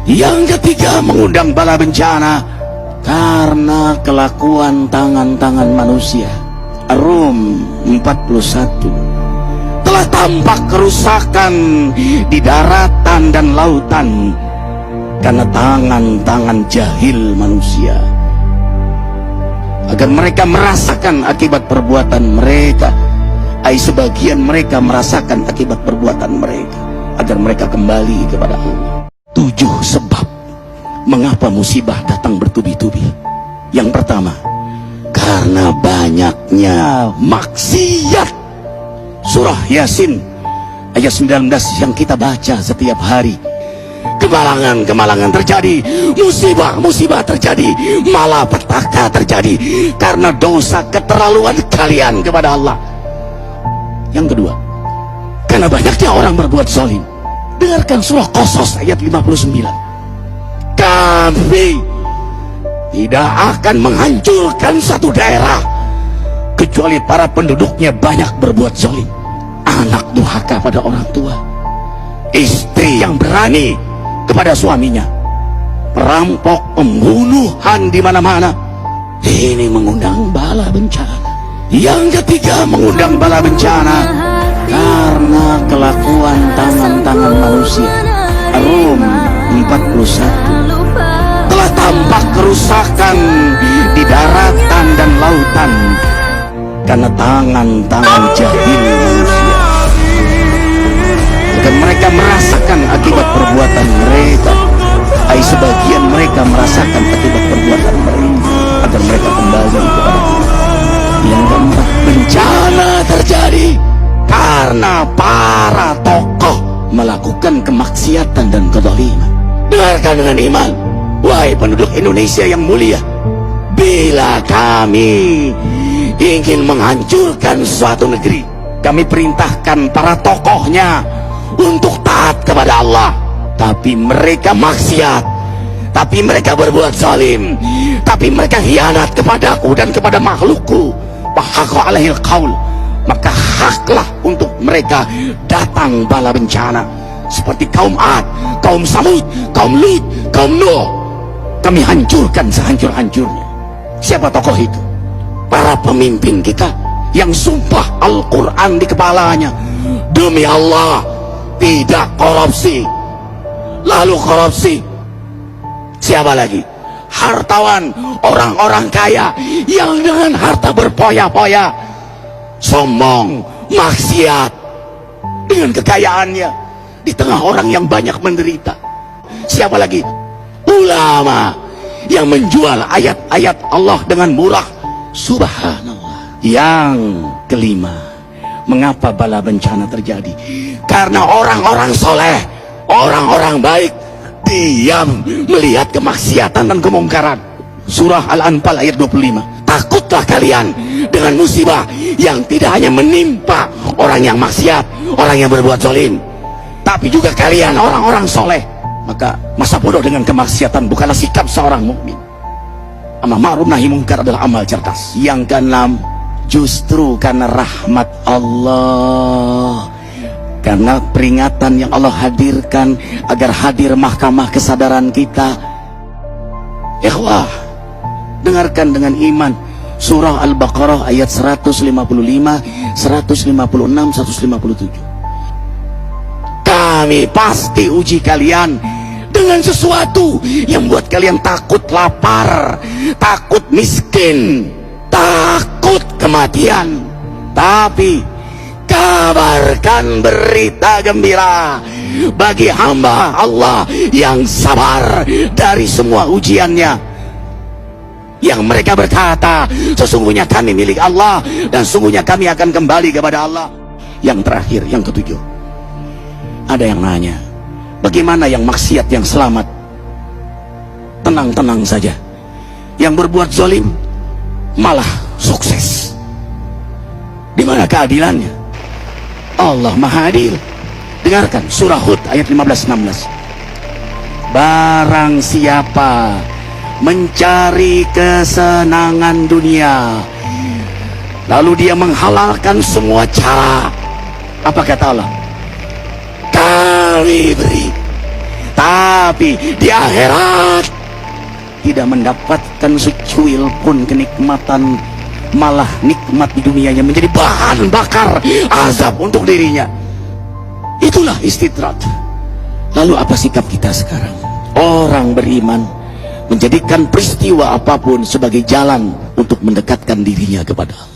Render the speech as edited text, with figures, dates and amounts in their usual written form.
Yang ketiga, mengundang bala bencana karena kelakuan tangan-tangan manusia. Rum 41. Telah tampak kerusakan di daratan dan lautan karena tangan-tangan jahil manusia, agar mereka merasakan akibat perbuatan mereka. Sebagian mereka merasakan akibat perbuatan mereka, agar mereka kembali kepada Allah. 7 sebab mengapa musibah datang bertubi-tubi. Yang pertama, karena banyaknya maksiat. Surah Yasin ayat 19 yang kita baca setiap hari. Kemalangan terjadi, musibah terjadi, malapetaka terjadi karena dosa keterlaluan kalian kepada Allah. Yang kedua, karena banyaknya orang berbuat zalim. Dengarkan surah Qasas ayat 59. Kami tidak akan menghancurkan satu daerah kecuali para penduduknya banyak berbuat zalim. Anak durhaka pada orang tua, istri yang berani kepada suaminya, perampok, pembunuhan di mana-mana. Ini mengundang bala bencana. Yang ketiga, mengundang bala bencana karena kelakuan tangan-tangan manusia. Rum 41. Telah tampak kerusakan di daratan dan lautan karena tangan-tangan jahil manusia, agar mereka merasakan akibat perbuatan mereka. Sebagian mereka merasakan akibat perbuatan mereka, agar mereka kembali kepada Allah. Yang keempat, bencana terjadi karena para tokoh melakukan kemaksiatan dan kezaliman. Dengarkan dengan iman, wahai penduduk Indonesia yang mulia. Bila kami ingin menghancurkan suatu negeri, kami perintahkan para tokohnya untuk taat kepada Allah, tapi mereka maksiat, tapi mereka berbuat zalim, tapi mereka khianat kepadaku dan kepada makhlukku. Fahaqa alaihil qaul, maka haklah untuk mereka datang bala bencana seperti kaum Ad, kaum Samud, kaum Lut, kaum Nuh. Kami hancurkan sehancur-hancurnya. Siapa tokoh itu? Para pemimpin kita yang sumpah Al-Quran di kepalanya, demi Allah tidak korupsi. Lalu korupsi. Siapa lagi? Hartawan, orang-orang kaya yang dengan harta berpoya-poya, sombong, maksiat dengan kekayaannya di tengah orang yang banyak menderita. Siapa lagi? Ulama yang menjual ayat-ayat Allah dengan murah. Subhanallah. Yang kelima, mengapa bala bencana terjadi? Karena orang-orang soleh, orang-orang baik diam melihat kemaksiatan dan kemungkaran. Surah Al-Anfal ayat 25. Takutlah kalian dengan musibah yang tidak hanya menimpa orang yang maksiat, orang yang berbuat zalim, tapi juga kalian orang-orang soleh. Maka masa bodoh dengan kemaksiatan bukanlah sikap seorang mukmin. Amar ma'ruf nahi mungkar adalah amal cerdas. Yang keenam, justru karena rahmat Allah, karena peringatan yang Allah hadirkan agar hadir mahkamah kesadaran kita. Ikhwah, dengarkan dengan iman surah Al-Baqarah ayat 155, 156, 157. Kami pasti uji kalian dengan sesuatu yang buat kalian takut lapar, takut miskin, takut kematian. Tapi kabarkan berita gembira bagi hamba Allah yang sabar dari semua ujiannya, yang mereka berkata, sesungguhnya kami milik Allah dan sungguhnya kami akan kembali kepada Allah. Yang terakhir, yang ketujuh, ada yang nanya, bagaimana yang maksiat yang selamat? Tenang-tenang saja. Yang berbuat zalim malah sukses. Di mana keadilannya? Allah Maha Adil. Dengarkan surah Hud ayat 15-16. Barang siapa mencari kesenangan dunia, lalu dia menghalalkan semua cara, apa kata Allah? Kami beri, tetapi di akhirat tidak mendapatkan secuil pun kenikmatan, malah nikmat di dunianya menjadi bahan bakar azab untuk dirinya. Itulah istidrat. Lalu apa sikap kita sekarang? Orang beriman menjadikan peristiwa apapun sebagai jalan untuk mendekatkan dirinya kepada Allah.